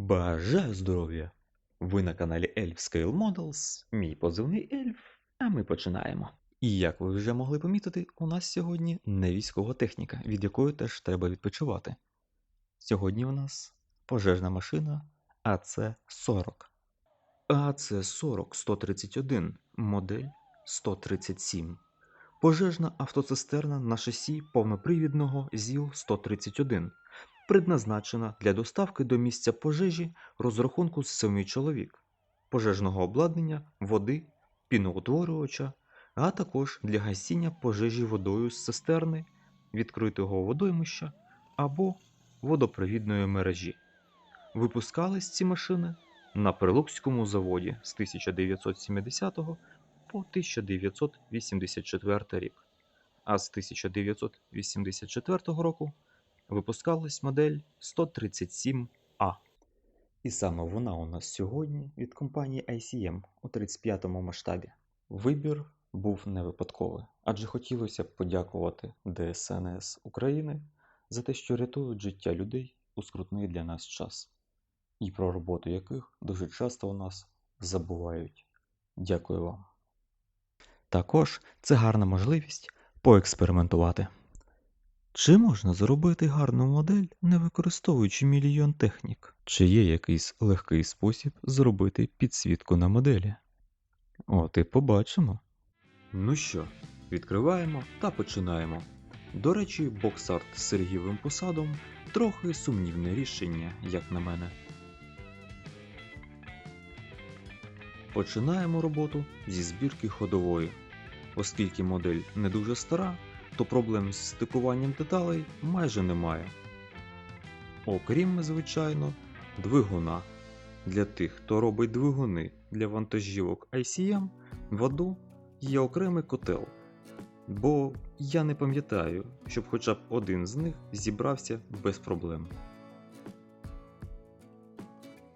Бажаю здоров'я! Ви на каналі Elf Scale Models, мій позивний Ельф, а ми починаємо. І як ви вже могли помітити, у нас сьогодні не військова техніка, від якої теж треба відпочивати. Сьогодні у нас пожежна машина АЦ-40. АЦ-40-131, модель 137. Пожежна автоцистерна на шасі повнопривідного ЗІЛ-131. Предназначена для доставки до місця пожежі розрахунку з 7 чоловік, пожежного обладнання, води, піноутворювача, а також для гасіння пожежі водою з цистерни, відкритого водоймища або водопровідної мережі. Випускались ці машини на Прилукському заводі з 1970 по 1984 рік, а з 1984 року випускалась модель 137А. І саме вона у нас сьогодні від компанії ICM у 35-му масштабі. Вибір був не випадковий, адже хотілося б подякувати ДСНС України за те, що рятують життя людей у скрутний для нас час, і про роботу яких дуже часто у нас забувають. Дякую вам. Також це гарна можливість поекспериментувати. Чи можна зробити гарну модель, не використовуючи мільйон технік? Чи є якийсь легкий спосіб зробити підсвітку на моделі? От і побачимо. Ну що, відкриваємо та починаємо. До речі, бокс-арт з Сергієвим посадом трохи сумнівне рішення, як на мене. Починаємо роботу зі збірки ходової. Оскільки модель не дуже стара, то проблем з стикуванням деталей майже немає. Окрім, звичайно, двигуна. Для тих, хто робить двигуни для вантажівок ICM, в АДУ є окремий котел. Бо я не пам'ятаю, щоб хоча б один з них зібрався без проблем.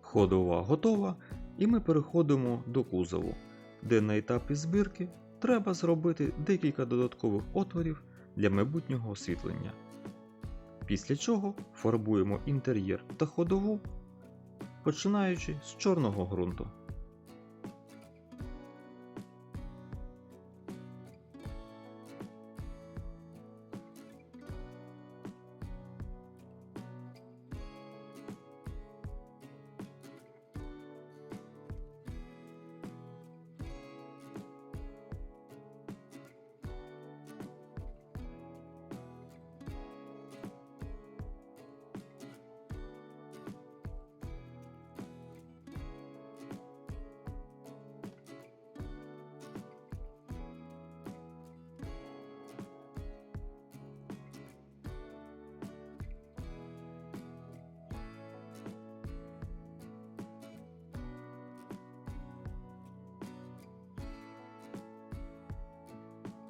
Ходова готова, і ми переходимо до кузову, де на етапі збірки треба зробити декілька додаткових отворів для майбутнього освітлення. Після чого фарбуємо інтер'єр та ходову, починаючи з чорного ґрунту.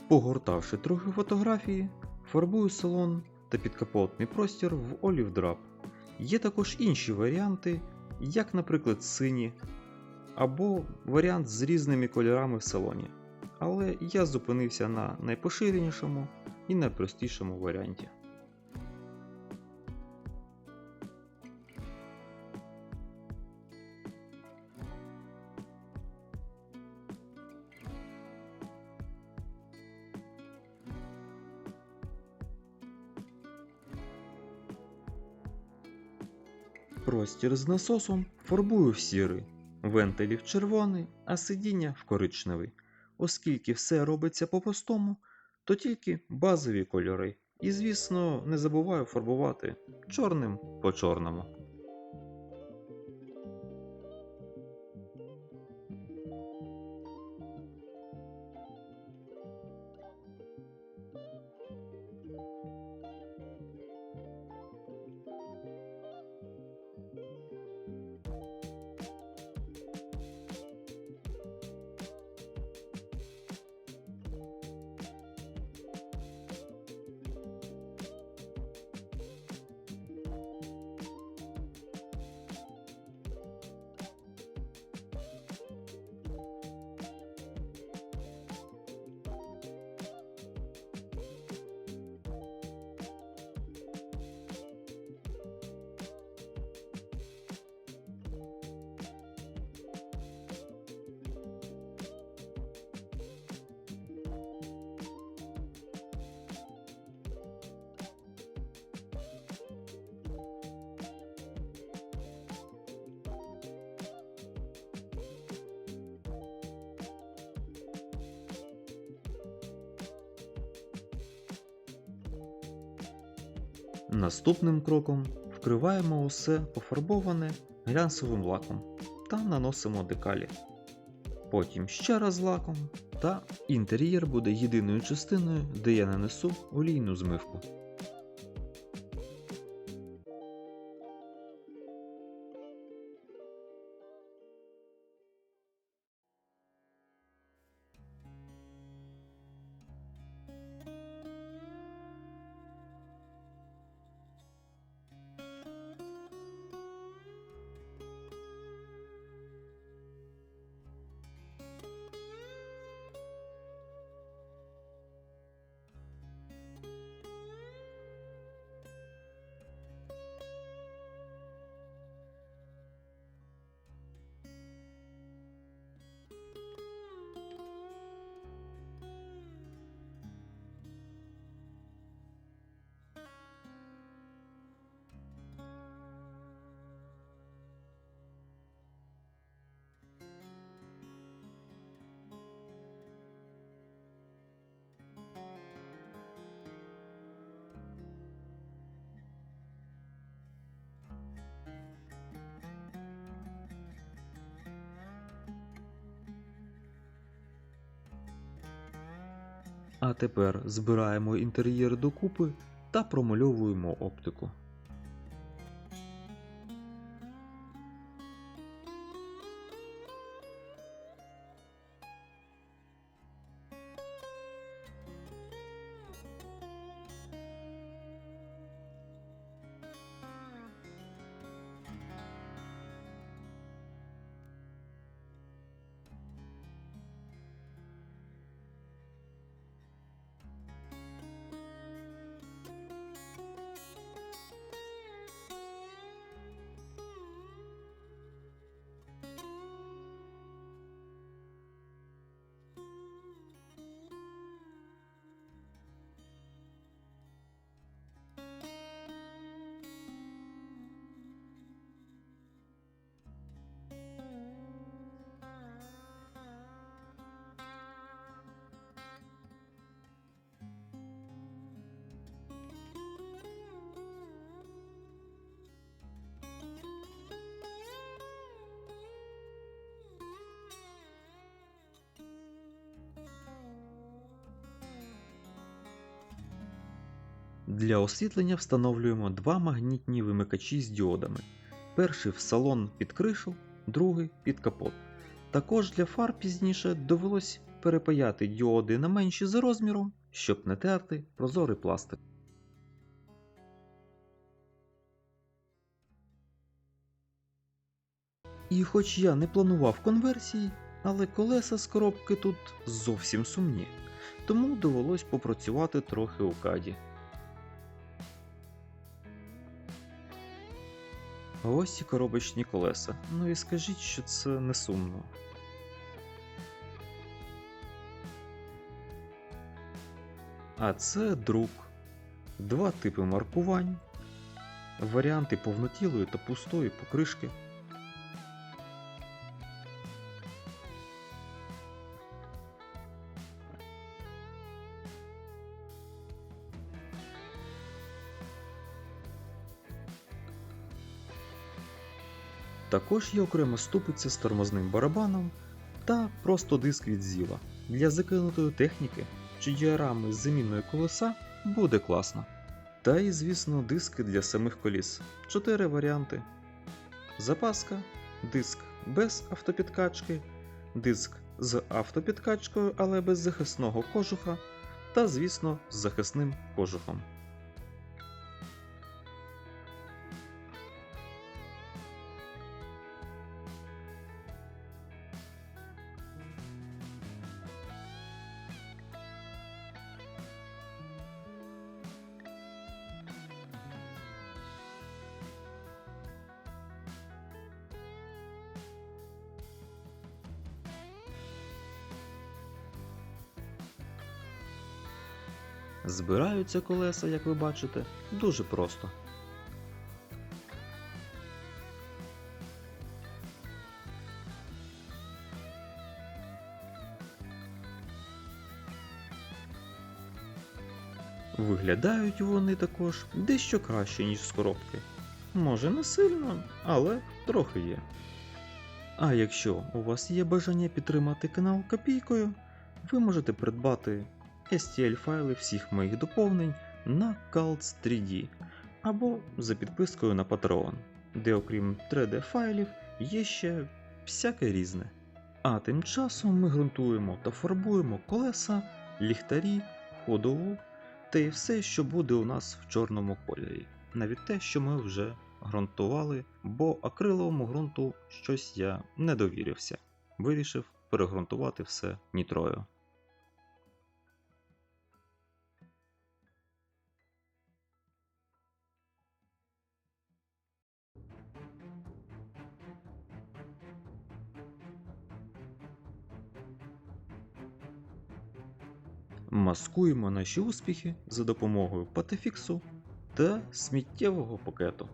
Погортавши трохи фотографії, фарбую салон та підкапотний простір в Olive Drab. Є також інші варіанти, як, наприклад, сині, або варіант з різними кольорами в салоні. Але я зупинився на найпоширенішому і найпростішому варіанті. Простір з насосом фарбую в сірий, вентилі в червоний, а сидіння в коричневий. Оскільки все робиться по-простому, то тільки базові кольори. І, звісно, не забуваю фарбувати чорним по чорному. Наступним кроком вкриваємо усе пофарбоване глянцевим лаком та наносимо декалі. Потім ще раз лаком, та інтер'єр буде єдиною частиною, де я нанесу олійну змивку. А тепер збираємо інтер'єр докупи та промальовуємо оптику. Для освітлення встановлюємо два магнітні вимикачі з діодами. Перший в салон під кришу, другий під капот. Також для фар пізніше довелось перепаяти діоди на менші за розміром, щоб не терти прозорий пластик. І хоч я не планував конверсії, але колеса з коробки тут зовсім сумні, тому довелось попрацювати трохи у каді. А ось і коробочні колеса. Ну і скажіть, що це не сумно. А це друк. Два типи маркувань. Варіанти повнотілої та пустої покришки. Також є окрема ступиця з тормозним барабаном та просто диск від зіла. Для закинутої техніки чи діарами з заміною колеса буде класно. Та і звісно диски для самих коліс. 4 варіанти. Запаска, диск без автопідкачки, диск з автопідкачкою, але без захисного кожуха та звісно з захисним кожухом. Збираються колеса, як ви бачите, дуже просто. Виглядають вони також дещо краще, ніж з коробки. Може не сильно, але трохи є. А якщо у вас є бажання підтримати канал копійкою, ви можете придбати STL файли всіх моїх доповнень на Cults 3D або за підпискою на Patreon, де окрім 3D файлів є ще всяке різне. А тим часом ми ґрунтуємо та фарбуємо колеса, ліхтарі, ходову та й все, що буде у нас в чорному кольорі. Навіть те, що ми вже ґрунтували, бо акриловому ґрунту щось я не довірився. Вирішив перегрунтувати все нітрою. Маскуємо наші успіхи за допомогою патефіксу та сміттєвого пакету.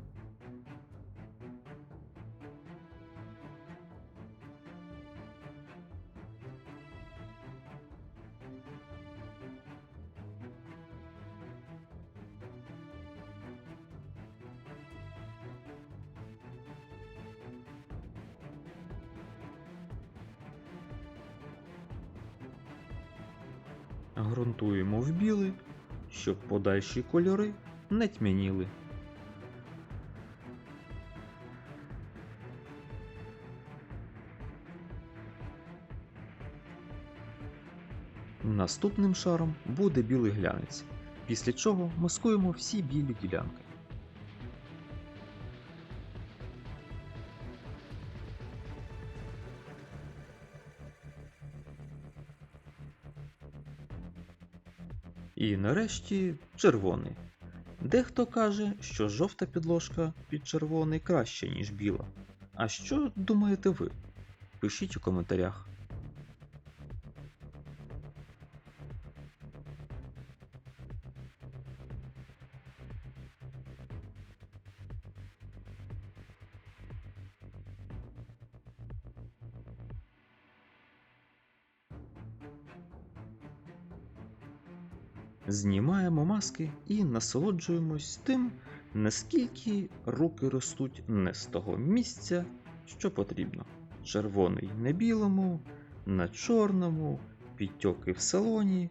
Ґрунтуємо в білий, щоб подальші кольори не тьмяніли. Наступним шаром буде білий глянець, після чого маскуємо всі білі ділянки. І нарешті червоний. Дехто каже, що жовта підложка під червоний краще, ніж біла. А що думаєте ви? Пишіть у коментарях. Знімаємо маски і насолоджуємось тим, наскільки руки ростуть не з того місця, що потрібно. Червоний на білому, на чорному, підтьоки в салоні.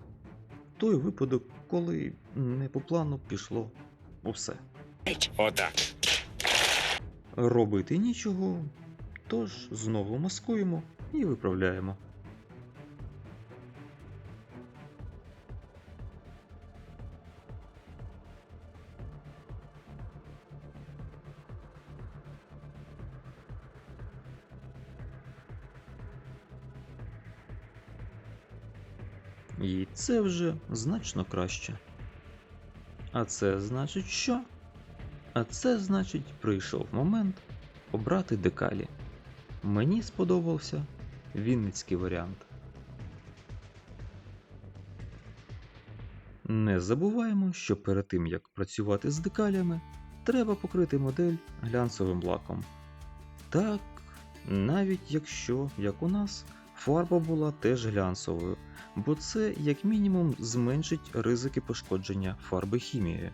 Той випадок, коли не по плану пішло усе. Отак. Робити нічого, тож знову маскуємо і виправляємо. І це вже значно краще. А це значить що? А це значить, прийшов момент обрати декалі. Мені сподобався вінницький варіант. Не забуваємо, що перед тим як працювати з декалями, треба покрити модель глянцевим лаком. Так, навіть якщо, як у нас, фарба була теж глянцевою, бо це як мінімум зменшить ризики пошкодження фарби хімією.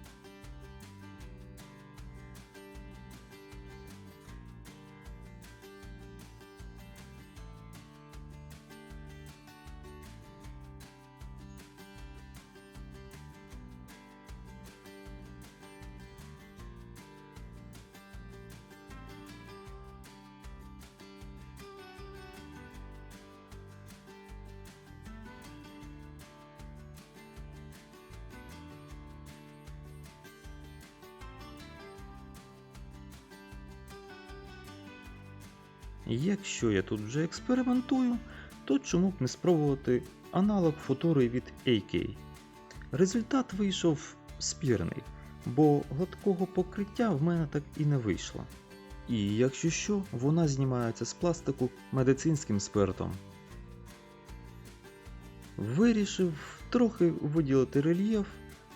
Якщо я тут вже експериментую, то чому б не спробувати аналог футури від AK. Результат вийшов спірний, бо гладкого покриття в мене так і не вийшло. І якщо що, вона знімається з пластику медицинським спиртом. Вирішив трохи виділити рельєф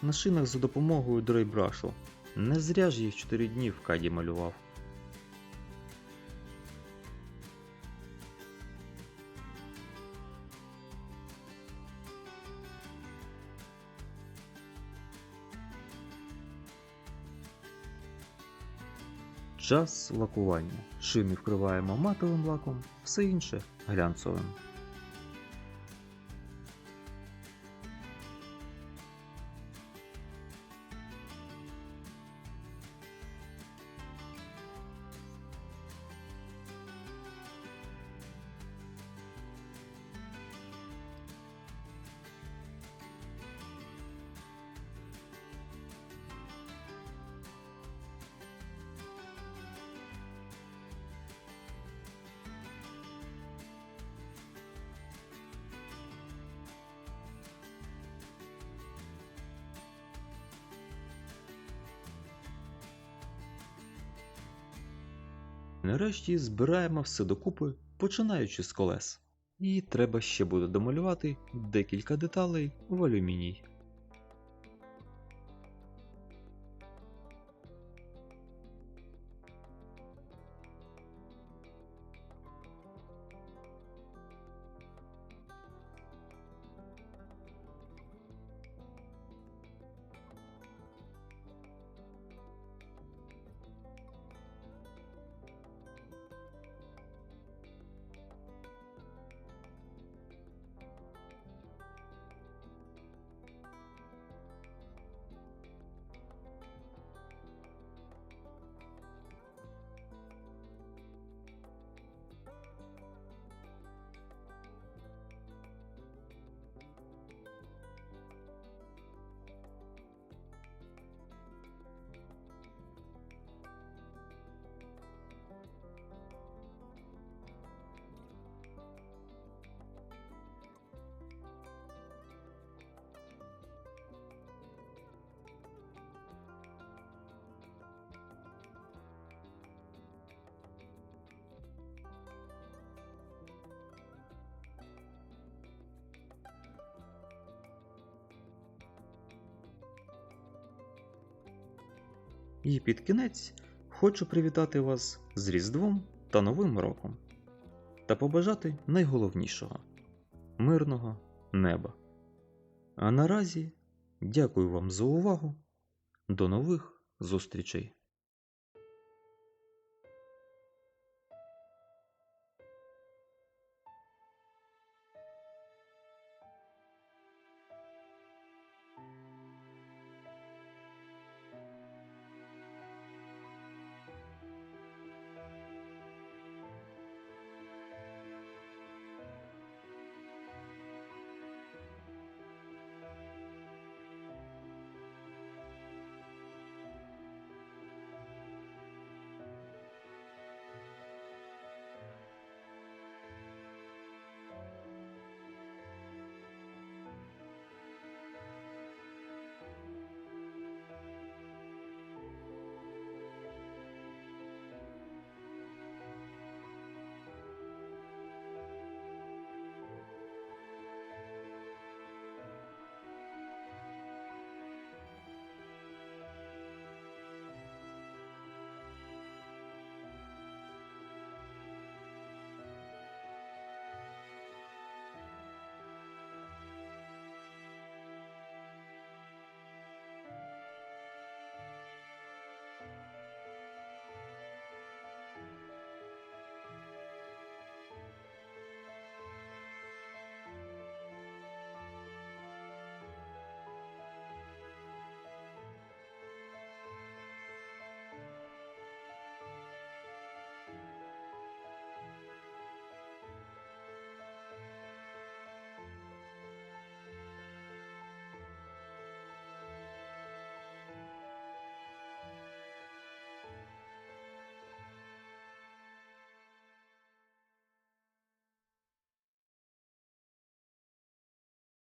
на шинах за допомогою дрейбрашу. Не зря ж їх 4 дні в каді малював. Час лакування. Шини вкриваємо матовим лаком, все інше глянцевим. Нарешті збираємо все докупи, починаючи з колес. І треба ще буде домалювати декілька деталей в алюміній. І під кінець хочу привітати вас з Різдвом та Новим роком та побажати найголовнішого – мирного неба. А наразі дякую вам за увагу. До нових зустрічей!